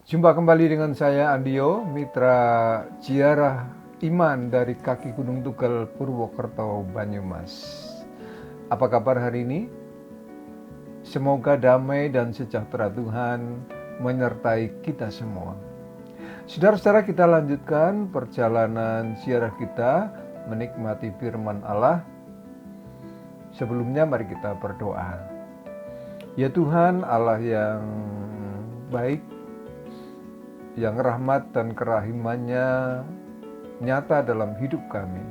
Jumpa kembali dengan saya Andio, mitra ziarah iman dari kaki Gunung Tugal Purwokerto, Banyumas. Apa kabar hari ini? Semoga damai dan sejahtera Tuhan menyertai kita semua. Saudara-saudara, kita lanjutkan perjalanan ziarah kita menikmati firman Allah. Sebelumnya mari kita berdoa. Ya Tuhan, Allah yang baik, yang rahmat dan kerahimannya nyata dalam hidup kami.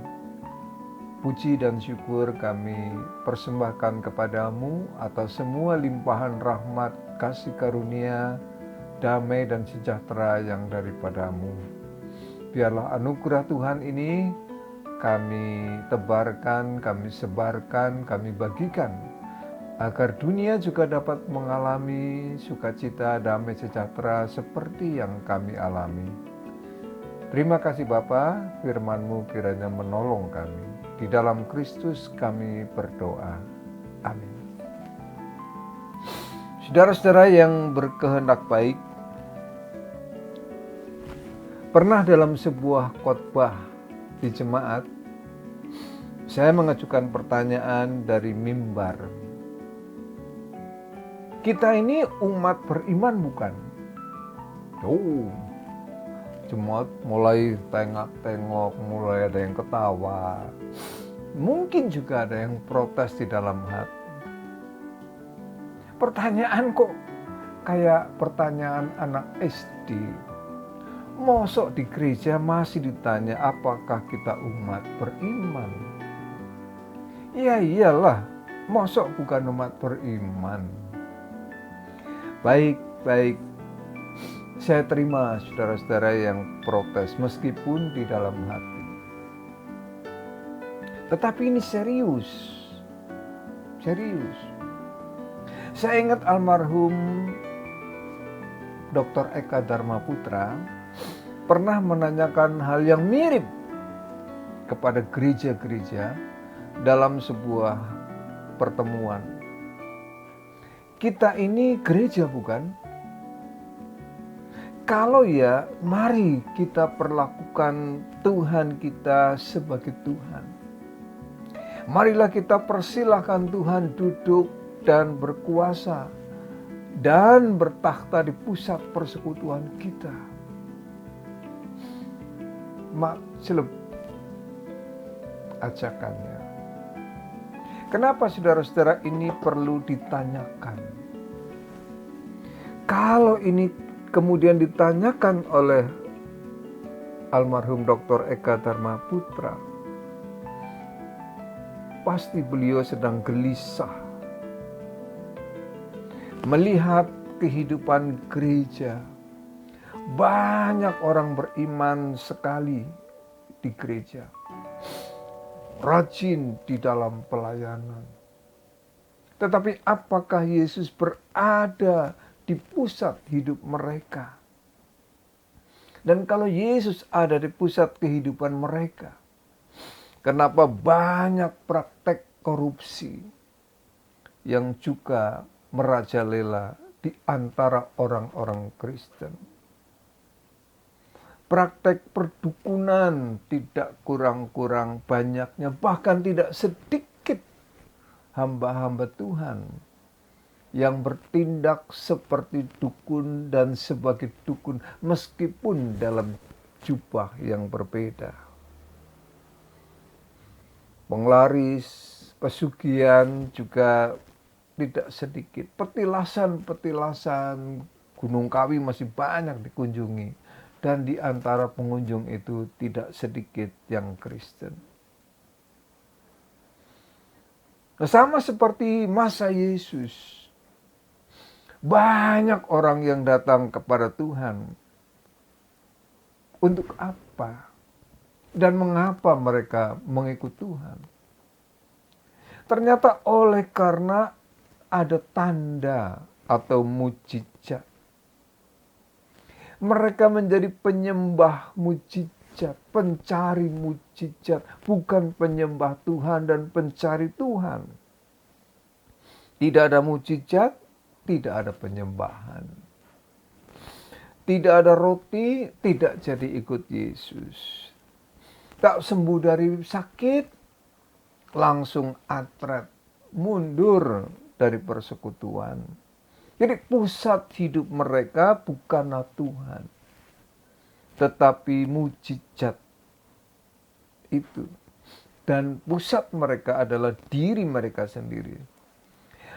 Puji dan syukur kami persembahkan kepadamu atas semua limpahan rahmat, kasih karunia, damai dan sejahtera yang daripadamu. Biarlah anugerah Tuhan ini kami tebarkan, kami sebarkan, kami bagikan, agar dunia juga dapat mengalami sukacita, damai, sejahtera seperti yang kami alami. Terima kasih Bapa, firman-Mu kiranya menolong kami. Di dalam Kristus kami berdoa. Amin. Saudara-saudara yang berkehendak baik, pernah dalam sebuah khotbah di jemaat, saya mengajukan pertanyaan dari mimbar. Kita ini umat beriman bukan? Jemaat mulai tengok-tengok, mulai ada yang ketawa. Mungkin juga ada yang protes di dalam hati. Pertanyaan kok kayak pertanyaan anak SD. Mosok di gereja masih ditanya apakah kita umat beriman? Ya iyalah, mosok bukan umat beriman. Baik, saya terima saudara-saudara yang protes meskipun di dalam hati. Tetapi ini serius. Saya ingat almarhum Dr. Eka Dharma Putra pernah menanyakan hal yang mirip kepada gereja-gereja dalam sebuah pertemuan. Kita ini gereja bukan? Kalau ya, mari kita perlakukan Tuhan kita sebagai Tuhan. Marilah kita persilahkan Tuhan duduk dan berkuasa dan bertakhta di pusat persekutuan kita. Maksud ajakannya. Kenapa saudara-saudara ini perlu ditanyakan? Kalau ini kemudian ditanyakan oleh almarhum Dr. Eka Dharma Putra, pasti beliau sedang gelisah melihat kehidupan gereja. Banyak orang beriman sekali di gereja, rajin di dalam pelayanan. Tetapi apakah Yesus berada di pusat hidup mereka? Dan kalau Yesus ada di pusat kehidupan mereka, kenapa banyak praktek korupsi yang juga merajalela di antara orang-orang Kristen? Praktek perdukunan tidak kurang-kurang banyaknya, bahkan tidak sedikit hamba-hamba Tuhan yang bertindak seperti dukun dan sebagai dukun meskipun dalam jubah yang berbeda. Penglaris, pesugihan juga tidak sedikit. Petilasan Gunung Kawi masih banyak dikunjungi. Dan di antara pengunjung itu tidak sedikit yang Kristen. Nah, sama seperti masa Yesus. Banyak orang yang datang kepada Tuhan. Untuk apa? Dan mengapa mereka mengikut Tuhan? Ternyata oleh karena ada tanda atau mujizat. Mereka menjadi penyembah mujizat, pencari mujizat, bukan penyembah Tuhan dan pencari Tuhan. Tidak ada mujizat, tidak ada penyembahan. Tidak ada roti, tidak jadi ikut Yesus. Tak sembuh dari sakit, langsung atret, mundur dari persekutuan. Jadi pusat hidup mereka bukanlah Tuhan, tetapi mujizat itu. Dan pusat mereka adalah diri mereka sendiri.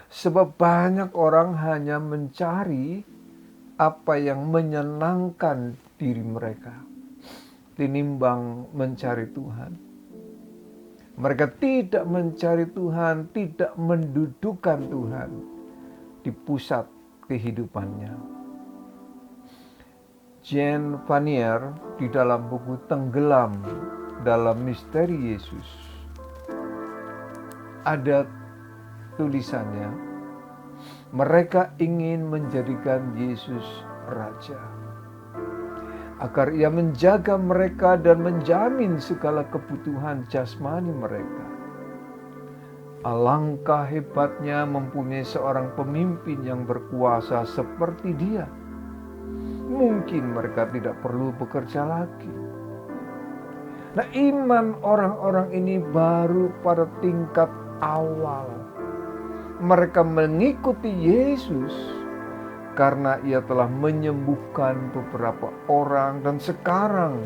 Sebab banyak orang hanya mencari apa yang menyenangkan diri mereka, tinimbang mencari Tuhan. Mereka tidak mencari Tuhan, tidak mendudukan Tuhan di pusat kehidupannya. Jean Vanier di dalam buku Tenggelam dalam Misteri Yesus ada tulisannya, mereka ingin menjadikan Yesus Raja, agar ia menjaga mereka dan menjamin segala kebutuhan jasmani mereka. Alangkah hebatnya mempunyai seorang pemimpin yang berkuasa seperti dia. Mungkin mereka tidak perlu bekerja lagi. Nah, iman orang-orang ini baru pada tingkat awal. Mereka mengikuti Yesus karena ia telah menyembuhkan beberapa orang dan sekarang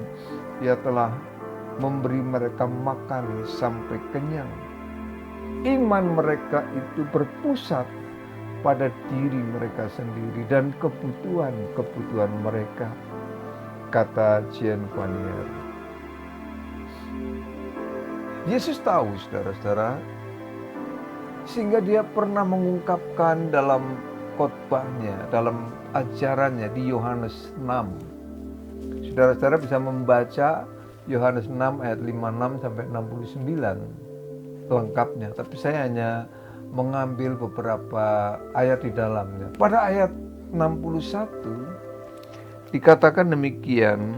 ia telah memberi mereka makan sampai kenyang. Iman mereka itu berpusat pada diri mereka sendiri dan kebutuhan-kebutuhan mereka, kata Jean Vanier. Yesus tahu, saudara-saudara, sehingga dia pernah mengungkapkan dalam khotbahnya, dalam ajarannya di Yohanes 6. Saudara-saudara bisa membaca Yohanes 6 ayat 56 sampai 69 lengkapnya, tapi saya hanya mengambil beberapa ayat di dalamnya. Pada ayat 61 dikatakan demikian,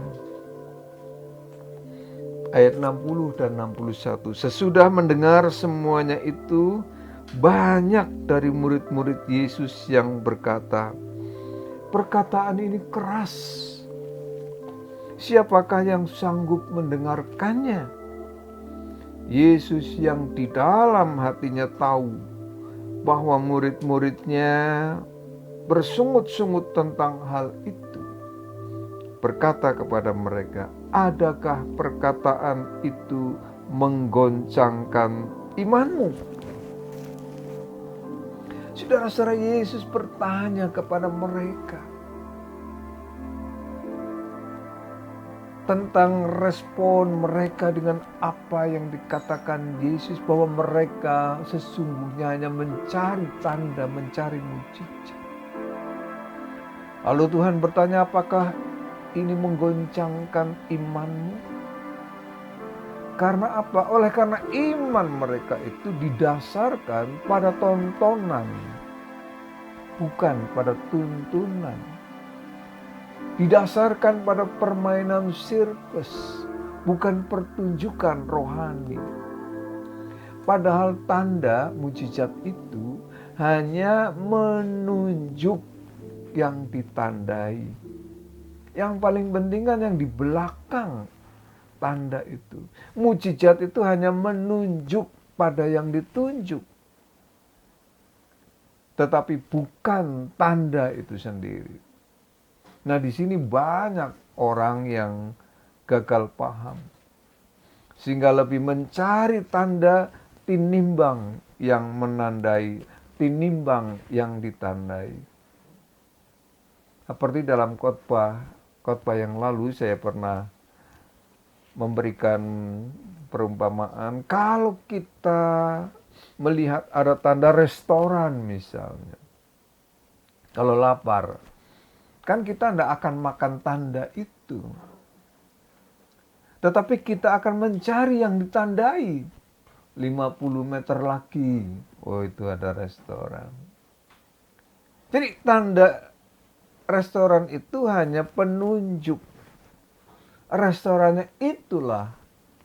ayat 60 dan 61. Sesudah mendengar semuanya itu, banyak dari murid-murid Yesus yang berkata, perkataan ini keras. Siapakah yang sanggup mendengarkannya? Yesus yang di dalam hatinya tahu bahwa murid-muridnya bersungut-sungut tentang hal itu, berkata kepada mereka, adakah perkataan itu menggoncangkan imanmu? Saudara-saudara, Yesus bertanya kepada mereka tentang respon mereka dengan apa yang dikatakan Yesus, bahwa mereka sesungguhnya hanya mencari tanda, mencari mujizat. Lalu Tuhan bertanya, apakah ini menggoncangkan imanmu? Karena apa? Oleh karena iman mereka itu didasarkan pada tontonan, bukan pada tuntunan. Didasarkan pada permainan sirkus, bukan pertunjukan rohani. Padahal tanda mujizat itu hanya menunjuk yang ditandai. Yang paling penting kan yang di belakang tanda itu. Mujizat itu hanya menunjuk pada yang ditunjuk, tetapi bukan tanda itu sendiri. Nah, di sini banyak orang yang gagal paham, sehingga lebih mencari tanda tinimbang yang menandai, tinimbang yang ditandai. Seperti dalam khotbah yang lalu saya pernah memberikan perumpamaan, kalau kita melihat ada tanda restoran misalnya, kalau lapar, kan kita tidak akan makan tanda itu. Tetapi kita akan mencari yang ditandai. 50 meter lagi, oh itu ada restoran. Jadi tanda restoran itu hanya penunjuk. Restorannya itulah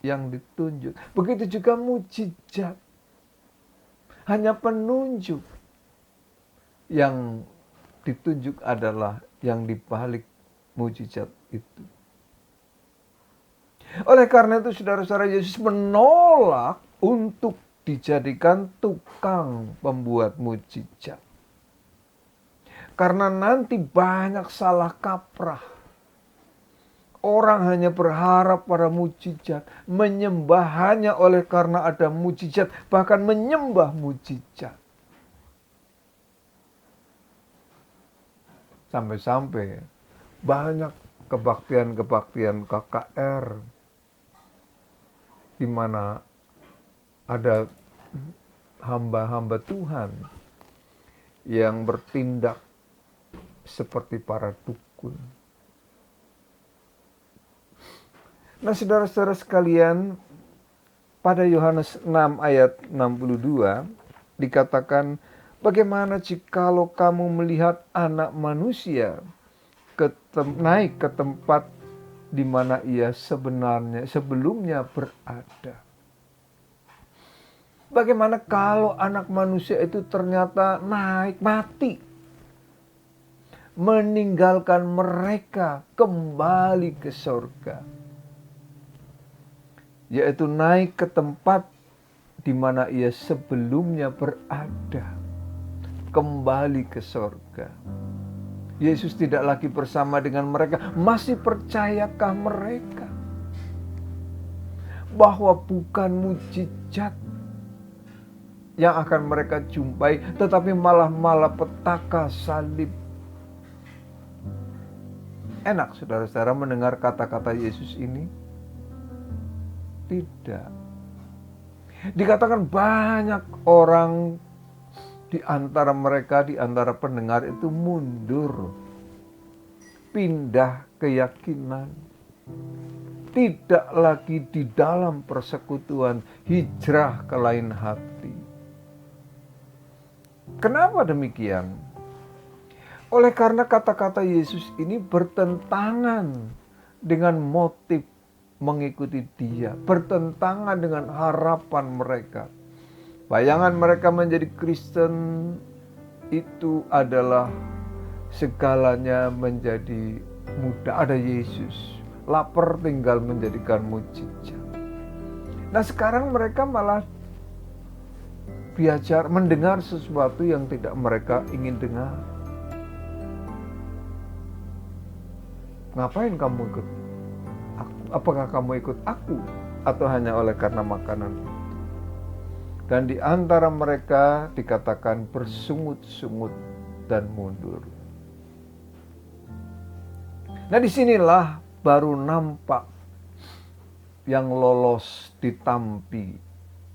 yang ditunjuk. Begitu juga mujizat. Hanya penunjuk. Yang ditunjuk adalah yang dibalik mujizat itu. Oleh karena itu saudara-saudara, Yesus menolak untuk dijadikan tukang pembuat mujizat. Karena nanti banyak salah kaprah. Orang hanya berharap pada mujizat, menyembah hanya oleh karena ada mujizat, bahkan menyembah mujizat. Sampai-sampai banyak kebaktian-kebaktian KKR di mana ada hamba-hamba Tuhan yang bertindak seperti para dukun. Nah, saudara-saudara sekalian, pada Yohanes 6 ayat 62 dikatakan, bagaimana jikalau kamu melihat anak manusia naik ke tempat di mana ia sebelumnya berada. Bagaimana kalau anak manusia itu ternyata naik mati, meninggalkan mereka kembali ke surga, yaitu naik ke tempat di mana ia sebelumnya berada, kembali ke surga. Yesus tidak lagi bersama dengan mereka. Masih percayakah mereka bahwa bukan mujizat yang akan mereka jumpai, tetapi malah malapetaka salib? Enak saudara-saudara mendengar kata-kata Yesus ini? Tidak. Dikatakan banyak orang di antara mereka, di antara pendengar itu mundur, pindah keyakinan, tidak lagi di dalam persekutuan, hijrah ke lain hati. Kenapa demikian? Oleh karena kata-kata Yesus ini bertentangan dengan motif mengikuti Dia, bertentangan dengan harapan mereka. Bayangan mereka menjadi Kristen itu adalah segalanya menjadi mudah. Ada Yesus, lapar tinggal menjadikan mujizat. Nah, sekarang mereka malah mendengar sesuatu yang tidak mereka ingin dengar. Ngapain kamu ikut aku? Apakah kamu ikut aku atau hanya oleh karena makanan? Dan di antara mereka dikatakan bersungut-sungut dan mundur. Nah, disinilah baru nampak yang lolos ditampi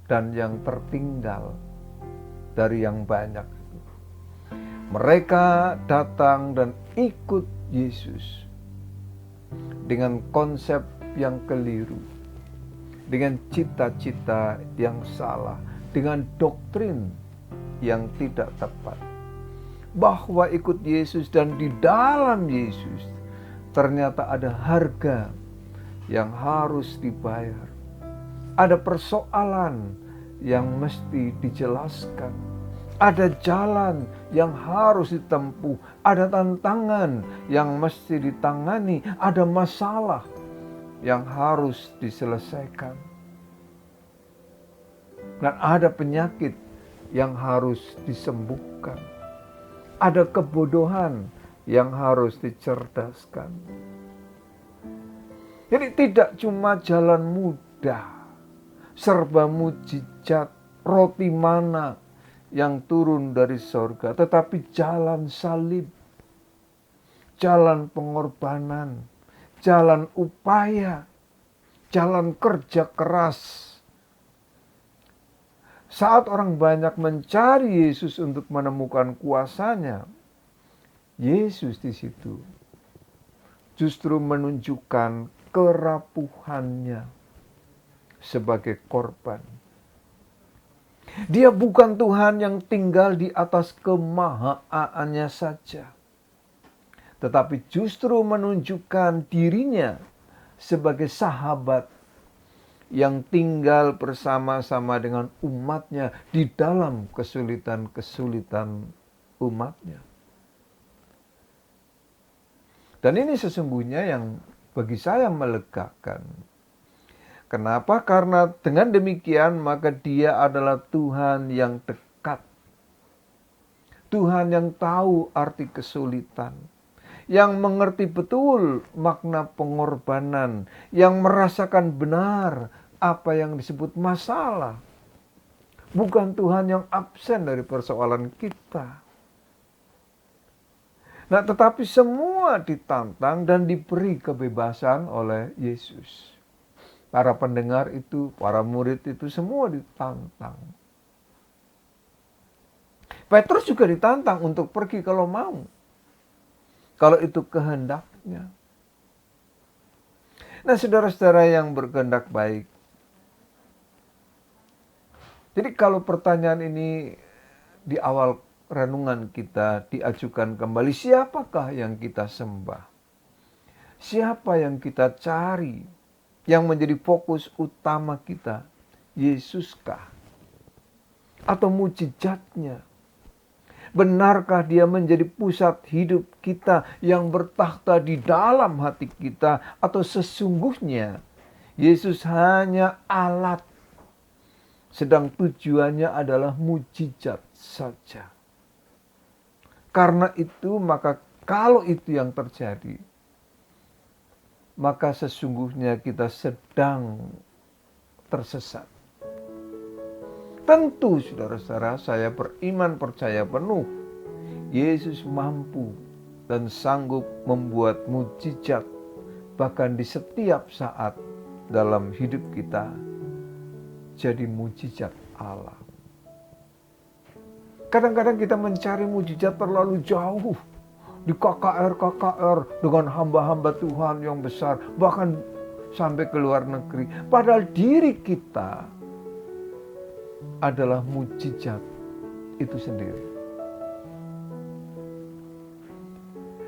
dan yang tertinggal dari yang banyak. Mereka datang dan ikut Yesus dengan konsep yang keliru, dengan cita-cita yang salah, dengan doktrin yang tidak tepat. Bahwa ikut Yesus dan di dalam Yesus ternyata ada harga yang harus dibayar. Ada persoalan yang mesti dijelaskan. Ada jalan yang harus ditempuh. Ada tantangan yang mesti ditangani. Ada masalah yang harus diselesaikan. Dan ada penyakit yang harus disembuhkan. Ada kebodohan yang harus dicerdaskan. Jadi tidak cuma jalan mudah, serba mujizat, roti mana yang turun dari sorga, tetapi jalan salib, jalan pengorbanan, jalan upaya, jalan kerja keras. Saat orang banyak mencari Yesus untuk menemukan kuasanya, Yesus di situ justru menunjukkan kerapuhannya sebagai korban. Dia bukan Tuhan yang tinggal di atas kemahaannya saja, tetapi justru menunjukkan dirinya sebagai sahabat yang tinggal bersama-sama dengan umatnya di dalam kesulitan-kesulitan umatnya. Dan ini sesungguhnya yang bagi saya melegakan. Kenapa? Karena dengan demikian maka Dia adalah Tuhan yang dekat. Tuhan yang tahu arti kesulitan, yang mengerti betul makna pengorbanan, yang merasakan benar apa yang disebut masalah. Bukan Tuhan yang absen dari persoalan kita. Nah, tetapi semua ditantang dan diberi kebebasan oleh Yesus. Para pendengar itu, para murid itu semua ditantang. Petrus juga ditantang untuk pergi kalau mau. Kalau itu kehendaknya. Nah, saudara-saudara yang berkehendak baik. Jadi kalau pertanyaan ini di awal renungan kita diajukan kembali, siapakah yang kita sembah? Siapa yang kita cari? Yang menjadi fokus utama kita? Yesuskah? Atau mujizatnya? Benarkah Dia menjadi pusat hidup kita yang bertakhta di dalam hati kita? Atau sesungguhnya Yesus hanya alat, sedang tujuannya adalah mujizat saja. Karena itu maka kalau itu yang terjadi, maka sesungguhnya kita sedang tersesat. Tentu saudara-saudara, saya beriman percaya penuh Yesus mampu dan sanggup membuat mujizat bahkan di setiap saat dalam hidup kita jadi mujizat Allah. Kadang-kadang kita mencari mujizat terlalu jauh di KKR dengan hamba-hamba Tuhan yang besar, bahkan sampai ke luar negeri. Padahal diri kita adalah mujizat itu sendiri.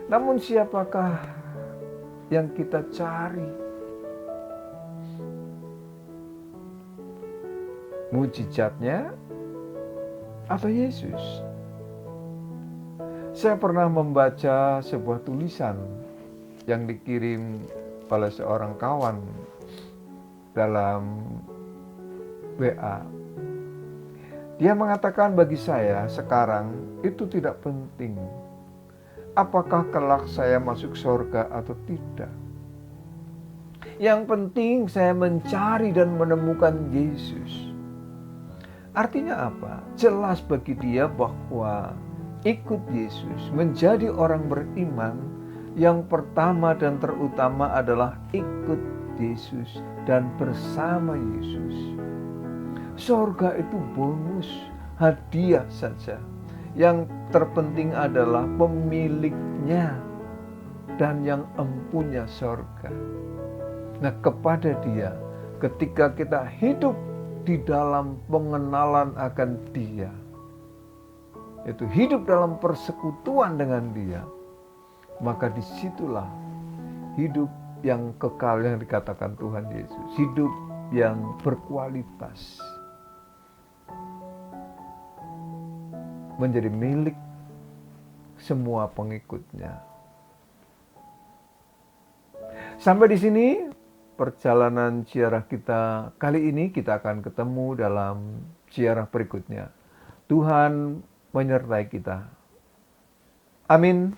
Namun siapakah yang kita cari? Mujizatnya atau Yesus? Saya pernah membaca sebuah tulisan yang dikirim oleh seorang kawan dalam WA. Dia mengatakan, bagi saya sekarang itu tidak penting apakah kelak saya masuk surga atau tidak. Yang penting saya mencari dan menemukan Yesus. Artinya apa? Jelas bagi dia bahwa ikut Yesus, menjadi orang beriman, yang pertama dan terutama adalah ikut Yesus dan bersama Yesus. Surga itu bonus, hadiah saja. Yang terpenting adalah pemiliknya dan yang empunya surga. Nah, kepada Dia, ketika kita hidup di dalam pengenalan akan Dia, yaitu hidup dalam persekutuan dengan Dia, maka disitulah hidup yang kekal yang dikatakan Tuhan Yesus, hidup yang berkualitas, menjadi milik semua pengikutnya. Sampai di sini perjalanan ziarah kita kali ini. Kita akan ketemu dalam ziarah berikutnya. Tuhan menyertai kita. Amin.